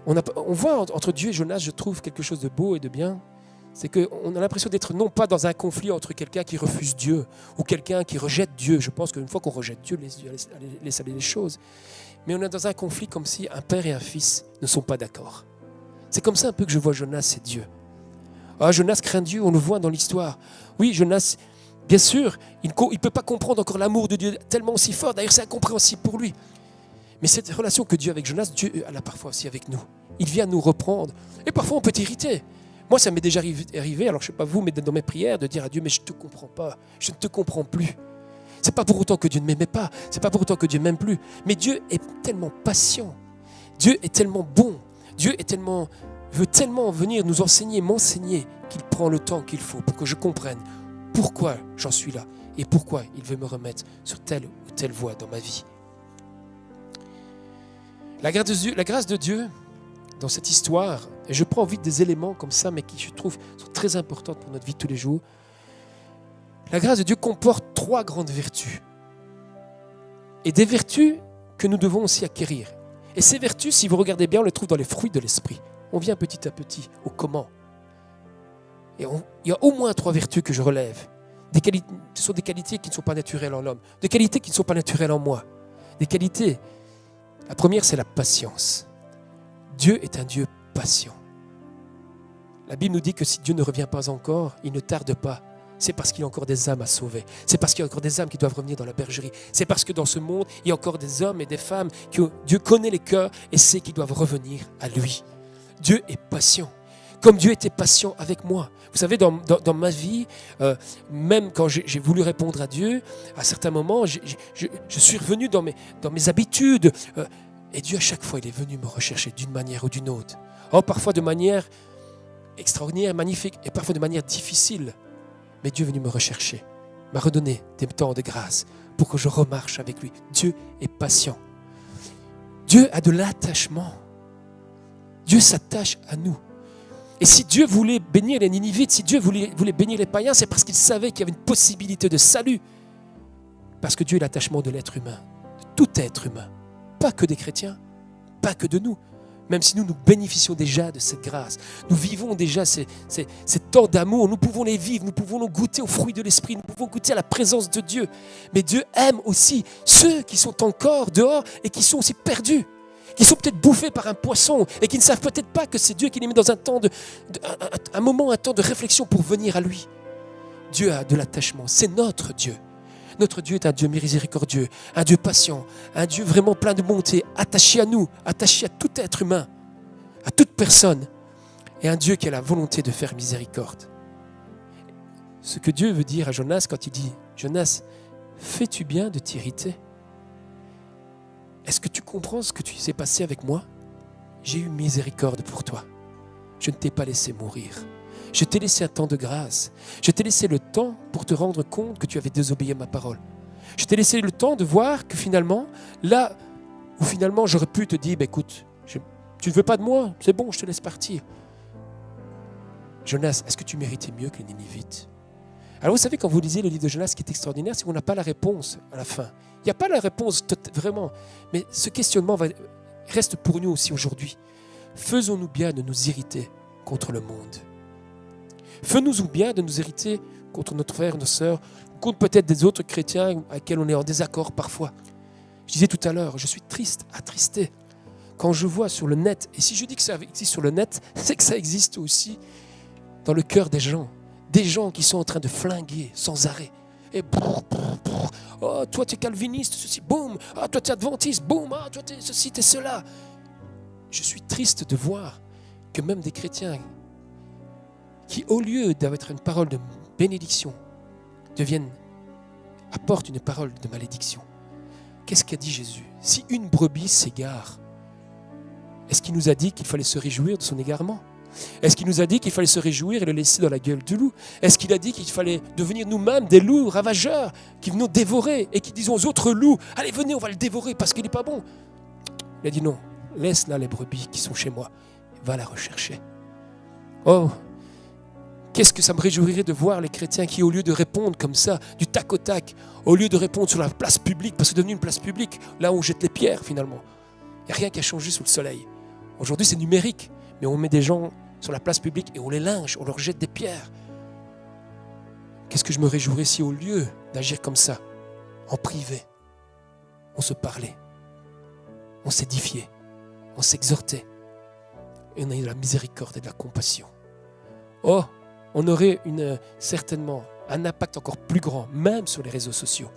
On voit entre Dieu et Jonas, je trouve, quelque chose de beau et de bien. C'est qu'on a l'impression d'être non pas dans un conflit entre quelqu'un qui refuse Dieu ou quelqu'un qui rejette Dieu. Je pense qu'une fois qu'on rejette Dieu, laisse aller les choses. Mais on est dans un conflit comme si un père et un fils ne sont pas d'accord. C'est comme ça un peu que je vois Jonas et Dieu. Ah, Jonas craint Dieu, on le voit dans l'histoire. Oui, Jonas, bien sûr, il ne peut pas comprendre encore l'amour de Dieu tellement aussi fort. D'ailleurs, c'est incompréhensible pour lui. Mais cette relation que Dieu a avec Jonas, Dieu a parfois aussi avec nous. Il vient nous reprendre. Et parfois, on peut t'irriter. Moi, ça m'est déjà arrivé, alors je ne sais pas vous, mais dans mes prières, de dire à Dieu, mais je ne te comprends pas, je ne te comprends plus. Ce n'est pas pour autant que Dieu ne m'aimait pas, ce n'est pas pour autant que Dieu ne m'aime plus. Mais Dieu est tellement patient, Dieu est tellement bon, Dieu veut tellement venir nous enseigner, m'enseigner, qu'il prend le temps qu'il faut pour que je comprenne pourquoi j'en suis là et pourquoi il veut me remettre sur telle ou telle voie dans ma vie. La grâce de Dieu, dans cette histoire, et je prends vite des éléments comme ça, mais qui, je trouve, sont très importants pour notre vie de tous les jours. La grâce de Dieu comporte 3 grandes vertus. Et des vertus que nous devons aussi acquérir. Et ces vertus, si vous regardez bien, on les trouve dans les fruits de l'esprit. On vient petit à petit au comment. Et il y a au moins 3 vertus que je relève. Ce sont des qualités qui ne sont pas naturelles en l'homme. Des qualités qui ne sont pas naturelles en moi. Des qualités. La première, c'est la patience. Dieu est un Dieu patient. La Bible nous dit que si Dieu ne revient pas encore, il ne tarde pas c'est parce qu'il y a encore des âmes à sauver. C'est parce qu'il y a encore des âmes qui doivent revenir dans la bergerie. C'est parce que dans ce monde, il y a encore des hommes et des femmes que Dieu connaît les cœurs et sait qu'ils doivent revenir à lui. Dieu est patient. Comme Dieu était patient avec moi. Vous savez, dans ma vie, même quand j'ai voulu répondre à Dieu, à certains moments, je suis revenu dans mes habitudes. Et Dieu, à chaque fois, il est venu me rechercher d'une manière ou d'une autre. Oh, parfois de manière extraordinaire, magnifique, et parfois de manière difficile. Mais Dieu est venu me rechercher, m'a redonné des temps de grâce pour que je remarche avec lui. Dieu est patient. Dieu a de l'attachement. Dieu s'attache à nous. Et si Dieu voulait bénir les Ninivites, si Dieu voulait bénir les païens, c'est parce qu'il savait qu'il y avait une possibilité de salut. Parce que Dieu est l'attachement de l'être humain, de tout être humain. Pas que des chrétiens, pas que de nous. Même si nous bénéficions déjà de cette grâce. Nous vivons déjà ces temps d'amour. Nous pouvons les vivre, nous pouvons nous goûter aux fruits de l'esprit, nous pouvons goûter à la présence de Dieu. Mais Dieu aime aussi ceux qui sont encore dehors et qui sont aussi perdus. Qui sont peut-être bouffés par un poisson et qui ne savent peut-être pas que c'est Dieu qui les met dans un temps un temps de réflexion pour venir à lui. Dieu a de l'attachement. C'est notre Dieu. Notre Dieu est un Dieu miséricordieux, un Dieu patient, un Dieu vraiment plein de bonté, attaché à nous, attaché à tout être humain, à toute personne, et un Dieu qui a la volonté de faire miséricorde. Ce que Dieu veut dire à Jonas quand il dit « Jonas, fais-tu bien de t'irriter? Est-ce que tu comprends ce que tu s'est passé avec moi? J'ai eu miséricorde pour toi. Je ne t'ai pas laissé mourir. Je t'ai laissé un temps de grâce. Je t'ai laissé le temps pour te rendre compte que tu avais désobéi à ma parole. Je t'ai laissé le temps de voir que finalement, là où finalement j'aurais pu te dire, écoute, tu ne veux pas de moi, c'est bon, je te laisse partir. Jonas, est-ce que tu méritais mieux que les Ninivites? Alors vous savez, quand vous lisez le livre de Jonas, ce qui est extraordinaire, c'est qu'on n'a pas la réponse à la fin. Il n'y a pas la réponse vraiment. Mais ce questionnement reste pour nous aussi aujourd'hui. Faisons-nous bien de nous irriter contre le monde? Faisons-nous bien de nous irriter contre notre frère, nos sœurs, contre peut-être des autres chrétiens avec lesquels on est en désaccord parfois. Je disais tout à l'heure, je suis triste, attristé, quand je vois sur le net, et si je dis que ça existe sur le net, c'est que ça existe aussi dans le cœur des gens qui sont en train de flinguer sans arrêt. Et oh, toi tu es calviniste, ceci, boum, ah, toi tu es adventiste, boum, ah, toi tu es ceci, tu es cela. Je suis triste de voir que même des chrétiens qui, au lieu d'avoir une parole de bénédiction, apportent une parole de malédiction. Qu'est-ce qu'a dit Jésus? Si une brebis s'égare, est-ce qu'il nous a dit qu'il fallait se réjouir de son égarement? Est-ce qu'il nous a dit qu'il fallait se réjouir et le laisser dans la gueule du loup? Est-ce qu'il a dit qu'il fallait devenir nous-mêmes des loups ravageurs qui venons dévorer et qui disons aux autres loups, allez venez, on va le dévorer parce qu'il n'est pas bon? Il a dit non, laisse là les brebis qui sont chez moi, va la rechercher. Oh, qu'est-ce que ça me réjouirait de voir les chrétiens qui, au lieu de répondre comme ça, du tac au tac, au lieu de répondre sur la place publique, parce que c'est devenu une place publique, là où on jette les pierres finalement. Il n'y a rien qui a changé sous le soleil. Aujourd'hui c'est numérique, mais on met des gens sur la place publique et on les lynche, on leur jette des pierres. Qu'est-ce que je me réjouirais si au lieu d'agir comme ça, en privé, on se parlait, on s'édifiait, on s'exhortait, et on a eu de la miséricorde et de la compassion. Oh, on aurait certainement un impact encore plus grand, même sur les réseaux sociaux.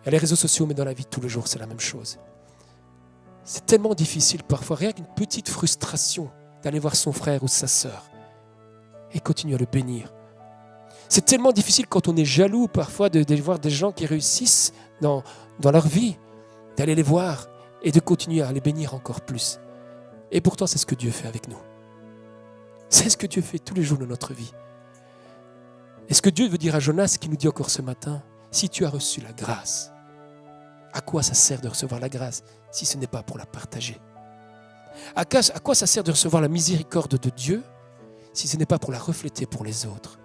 Et les réseaux sociaux, mais dans la vie de tous les jours, c'est la même chose. C'est tellement difficile parfois, rien qu'une petite frustration d'aller voir son frère ou sa sœur et continuer à le bénir. C'est tellement difficile quand on est jaloux parfois de voir des gens qui réussissent dans leur vie, d'aller les voir et de continuer à les bénir encore plus. Et pourtant, c'est ce que Dieu fait avec nous. C'est ce que Dieu fait tous les jours de notre vie. Et ce que Dieu veut dire à Jonas, qui nous dit encore ce matin, si tu as reçu la grâce, à quoi ça sert de recevoir la grâce si ce n'est pas pour la partager? À quoi ça sert de recevoir la miséricorde de Dieu si ce n'est pas pour la refléter pour les autres?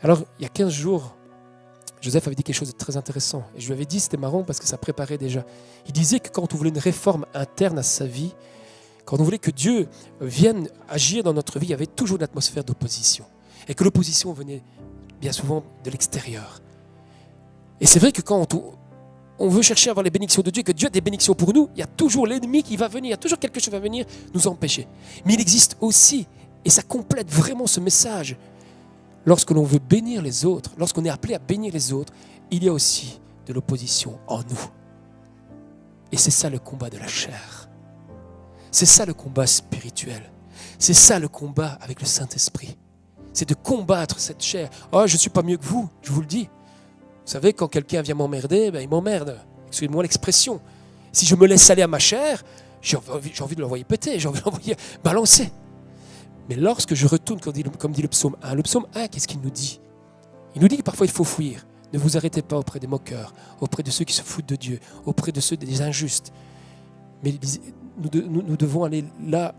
Alors, il y a 15 jours, Joseph avait dit quelque chose de très intéressant. Et je lui avais dit, c'était marrant parce que ça préparait déjà. Il disait que quand on voulait une réforme interne à sa vie, quand on voulait que Dieu vienne agir dans notre vie, il y avait toujours une atmosphère d'opposition. Et que l'opposition venait bien souvent de l'extérieur. Et c'est vrai que quand on veut chercher à avoir les bénédictions de Dieu, que Dieu a des bénédictions pour nous, il y a toujours l'ennemi qui va venir, il y a toujours quelque chose qui va venir nous empêcher. Mais il existe aussi, et ça complète vraiment ce message, lorsque l'on veut bénir les autres, lorsqu'on est appelé à bénir les autres, il y a aussi de l'opposition en nous. Et c'est ça le combat de la chair. C'est ça le combat spirituel. C'est ça le combat avec le Saint-Esprit. C'est de combattre cette chair. Oh, je ne suis pas mieux que vous, je vous le dis. Vous savez, quand quelqu'un vient m'emmerder, il m'emmerde. Excusez-moi l'expression. Si je me laisse aller à ma chair, j'ai envie de l'envoyer péter, j'ai envie de l'envoyer balancer. Mais lorsque je retourne, comme dit le psaume 1, qu'est-ce qu'il nous dit? Il nous dit que parfois il faut fuir. Ne vous arrêtez pas auprès des moqueurs, auprès de ceux qui se foutent de Dieu, auprès de ceux des injustes. Mais nous devons aller là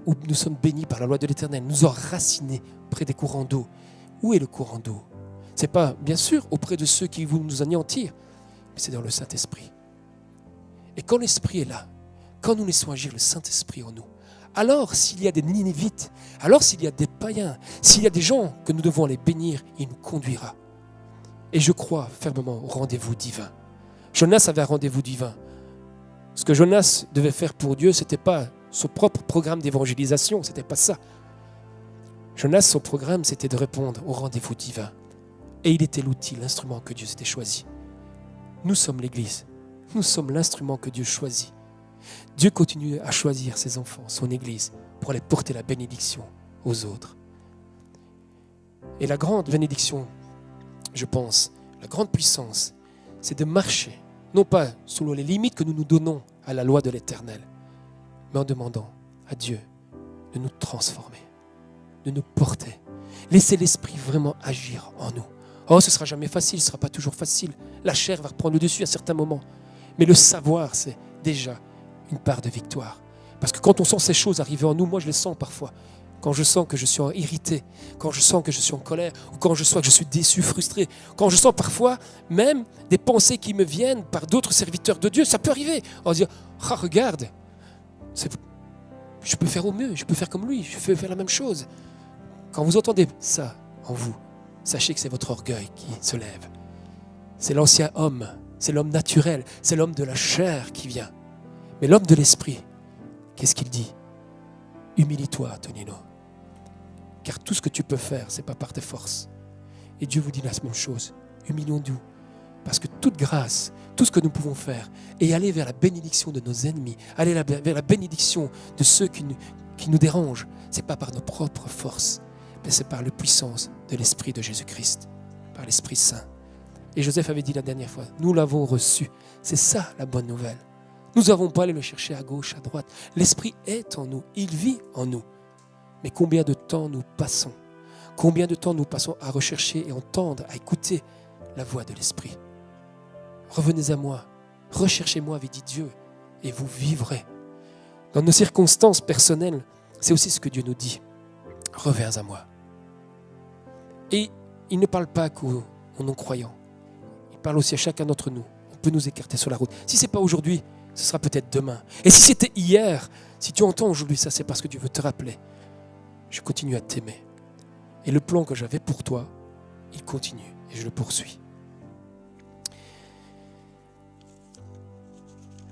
où nous sommes bénis par la loi de l'Éternel, nous enraciner près des courants d'eau. Où est le courant d'eau? Ce n'est pas, bien sûr, auprès de ceux qui vont nous anéantir, mais c'est dans le Saint-Esprit. Et quand l'Esprit est là, quand nous laissons agir le Saint-Esprit en nous, alors s'il y a des Ninivites, alors s'il y a des païens, s'il y a des gens que nous devons aller bénir, il nous conduira. Et je crois fermement au rendez-vous divin. Jonas avait un rendez-vous divin. Ce que Jonas devait faire pour Dieu, ce n'était pas son propre programme d'évangélisation, ce n'était pas ça. Jonas, son programme, c'était de répondre au rendez-vous divin. Et il était l'outil, l'instrument que Dieu s'était choisi. Nous sommes l'Église. Nous sommes l'instrument que Dieu choisit. Dieu continue à choisir ses enfants, son Église, pour aller porter la bénédiction aux autres. Et la grande bénédiction, je pense, la grande puissance, c'est de marcher, non pas selon les limites que nous nous donnons à la loi de l'Éternel, mais en demandant à Dieu de nous transformer, de nous porter. Laissez l'Esprit vraiment agir en nous. Oh, ce ne sera jamais facile, ce ne sera pas toujours facile. La chair va reprendre le dessus à certains moments. Mais le savoir, c'est déjà une part de victoire. Parce que quand on sent ces choses arriver en nous, moi je les sens parfois. Quand je sens que je suis irrité, quand je sens que je suis en colère, ou quand je sens que je suis déçu, frustré, quand je sens parfois même des pensées qui me viennent par d'autres serviteurs de Dieu, ça peut arriver. On va dire, ah regarde, je peux faire au mieux, je peux faire comme lui, je peux faire la même chose. Quand vous entendez ça en vous, sachez que c'est votre orgueil qui se lève. C'est l'ancien homme, c'est l'homme naturel, c'est l'homme de la chair qui vient. Mais l'homme de l'esprit, qu'est-ce qu'il dit? Humilie-toi, Tonino. Car tout ce que tu peux faire, ce n'est pas par tes forces. Et Dieu vous dit la même chose. Humilions-nous. Parce que toute grâce, tout ce que nous pouvons faire, est aller vers la bénédiction de nos ennemis, aller vers la bénédiction de ceux qui nous dérangent, ce n'est pas par nos propres forces, mais c'est par la puissance de l'Esprit de Jésus-Christ, par l'Esprit Saint. Et Joseph avait dit la dernière fois, nous l'avons reçu. C'est ça la bonne nouvelle. Nous n'avons pas à aller le chercher à gauche, à droite. L'Esprit est en nous, il vit en nous. Mais combien de temps nous passons? Combien de temps nous passons à rechercher et entendre, à écouter la voix de l'Esprit? Revenez à moi, recherchez-moi, avait dit Dieu, et vous vivrez. Dans nos circonstances personnelles, c'est aussi ce que Dieu nous dit. Reviens à moi. Et il ne parle pas qu'aux non-croyants. Il parle aussi à chacun d'entre nous. On peut nous écarter sur la route. Si ce n'est pas aujourd'hui, ce sera peut-être demain. Et si c'était hier, si tu entends aujourd'hui ça, c'est parce que Dieu veut te rappeler. Je continue à t'aimer. Et le plan que j'avais pour toi, il continue et je le poursuis.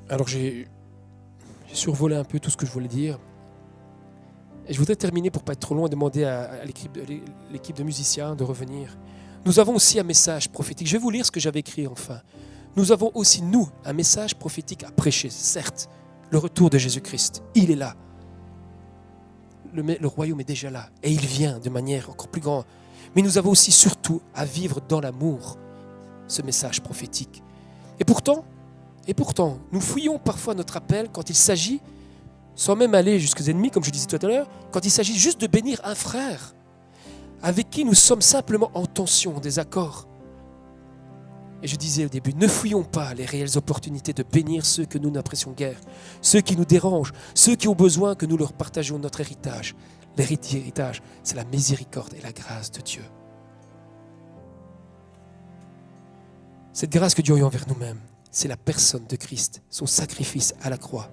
Alors j'ai survolé un peu tout ce que je voulais dire. Et je voudrais terminer pour ne pas être trop long et demander à l'équipe de musiciens de revenir. Nous avons aussi un message prophétique. Je vais vous lire ce que j'avais écrit enfin. Nous avons aussi, nous, un message prophétique à prêcher. Certes, le retour de Jésus-Christ, il est là. Le royaume est déjà là et il vient de manière encore plus grande. Mais nous avons aussi surtout à vivre dans l'amour ce message prophétique. Et pourtant, nous fouillons parfois notre appel quand il s'agit, sans même aller jusqu'aux ennemis, comme je disais tout à l'heure, quand il s'agit juste de bénir un frère avec qui nous sommes simplement en tension, en désaccord. Et je disais au début, ne fouillons pas les réelles opportunités de bénir ceux que nous n'apprécions guère, ceux qui nous dérangent, ceux qui ont besoin que nous leur partagions notre héritage. L'héritage, c'est la miséricorde et la grâce de Dieu. Cette grâce que Dieu a eue envers nous-mêmes, c'est la personne de Christ, son sacrifice à la croix.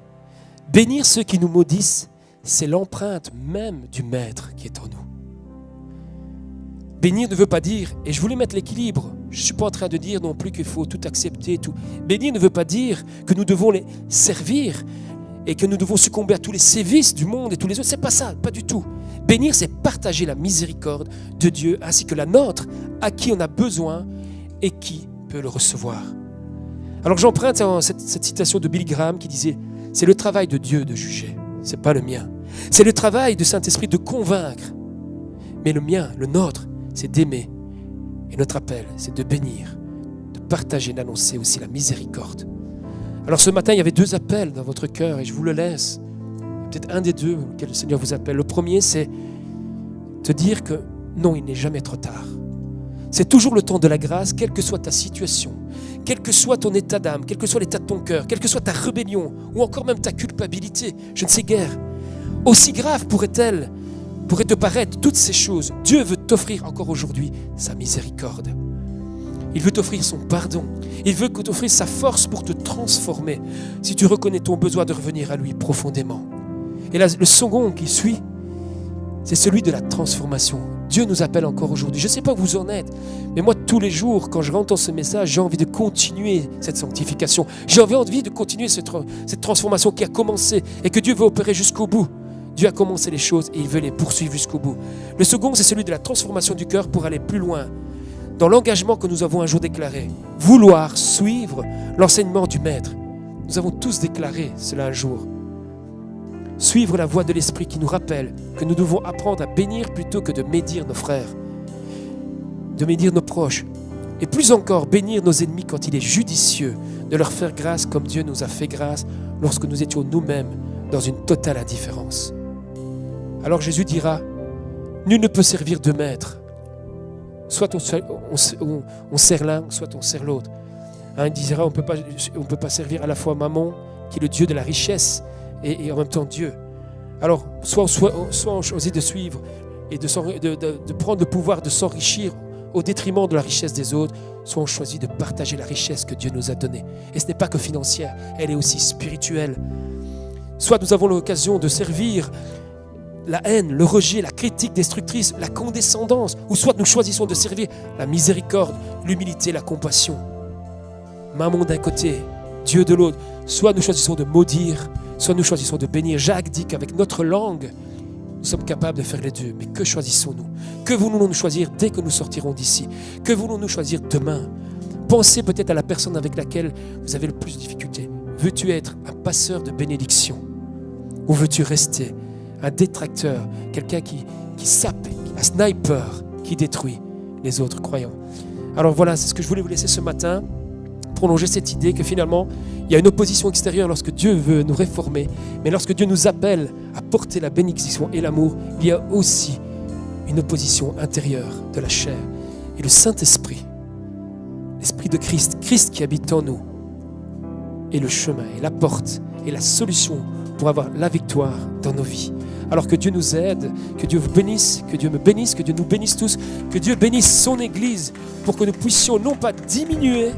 Bénir ceux qui nous maudissent, c'est l'empreinte même du Maître qui est en nous. Bénir ne veut pas dire, et je voulais mettre l'équilibre, je ne suis pas en train de dire non plus qu'il faut tout accepter. Tout. Bénir ne veut pas dire que nous devons les servir et que nous devons succomber à tous les sévices du monde et tous les autres. Ce n'est pas ça, pas du tout. Bénir, c'est partager la miséricorde de Dieu ainsi que la nôtre, à qui on a besoin et qui peut le recevoir. Alors j'emprunte cette citation de Billy Graham qui disait « C'est le travail de Dieu de juger, ce n'est pas le mien. C'est le travail du Saint-Esprit de convaincre. Mais le mien, le nôtre, c'est d'aimer. Et notre appel, c'est de bénir, de partager, d'annoncer aussi la miséricorde. » Alors ce matin, il y avait 2 appels dans votre cœur et je vous le laisse. Peut-être un des 2 auxquels le Seigneur vous appelle. Le premier, c'est te dire que non, il n'est jamais trop tard. C'est toujours le temps de la grâce, quelle que soit ta situation, quel que soit ton état d'âme, quel que soit l'état de ton cœur, quelle que soit ta rébellion ou encore même ta culpabilité, je ne sais guère. Aussi grave pourraient te paraître toutes ces choses. Dieu veut t'offrir encore aujourd'hui sa miséricorde. Il veut t'offrir son pardon. Il veut t'offrir sa force pour te transformer si tu reconnais ton besoin de revenir à lui profondément. Et là, le second qui suit, c'est celui de la transformation. Dieu nous appelle encore aujourd'hui. Je ne sais pas où vous en êtes, mais moi, tous les jours, quand je entends ce message, j'ai envie de continuer cette sanctification. J'ai envie de continuer cette transformation qui a commencé et que Dieu veut opérer jusqu'au bout. Dieu a commencé les choses et il veut les poursuivre jusqu'au bout. Le second, c'est celui de la transformation du cœur pour aller plus loin. Dans l'engagement que nous avons un jour déclaré, vouloir suivre l'enseignement du Maître. Nous avons tous déclaré cela un jour. Suivre la voie de l'Esprit qui nous rappelle que nous devons apprendre à bénir plutôt que de médire nos frères, de médire nos proches, et plus encore bénir nos ennemis quand il est judicieux de leur faire grâce comme Dieu nous a fait grâce lorsque nous étions nous-mêmes dans une totale indifférence. Alors Jésus dira, nul ne peut servir deux maîtres. Soit on sert l'un, soit on sert l'autre. Il dira, on ne peut pas servir à la fois Mammon, qui est le Dieu de la richesse, et en même temps Dieu. Alors, soit on choisit de suivre et de prendre le pouvoir de s'enrichir au détriment de la richesse des autres, soit on choisit de partager la richesse que Dieu nous a donnée. Et ce n'est pas que financière, elle est aussi spirituelle. Soit nous avons l'occasion de servir la haine, le rejet, la critique destructrice, la condescendance, ou soit nous choisissons de servir la miséricorde, l'humilité, la compassion. Mammon d'un côté, Dieu de l'autre. Soit nous choisissons de maudire, soit nous choisissons de bénir. Jacques dit qu'avec notre langue, nous sommes capables de faire les deux. Mais que choisissons-nous? Que voulons-nous choisir dès que nous sortirons d'ici? Que voulons-nous choisir demain? Pensez peut-être à la personne avec laquelle vous avez le plus de difficultés. Veux-tu être un passeur de bénédiction? Ou veux-tu rester un détracteur, quelqu'un qui sape, un sniper qui détruit les autres croyants? Alors voilà, c'est ce que je voulais vous laisser ce matin. Prolonger cette idée que finalement, il y a une opposition extérieure lorsque Dieu veut nous réformer, mais lorsque Dieu nous appelle à porter la bénédiction et l'amour, il y a aussi une opposition intérieure de la chair. Et le Saint-Esprit, l'Esprit de Christ, Christ qui habite en nous, est le chemin, et la porte, et la solution pour avoir la victoire dans nos vies. Alors que Dieu nous aide, que Dieu vous bénisse, que Dieu me bénisse, que Dieu nous bénisse tous, que Dieu bénisse son Église pour que nous puissions non pas diminuer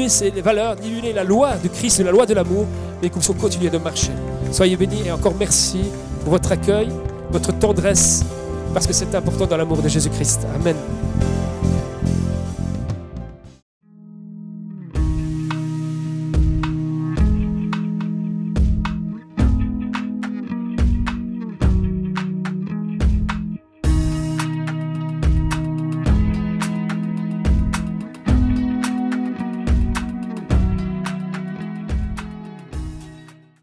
ses valeurs, diminuer la loi de Christ, la loi de l'amour, mais que nous puissions continuer de marcher. Soyez bénis et encore merci pour votre accueil, votre tendresse, parce que c'est important dans l'amour de Jésus-Christ. Amen.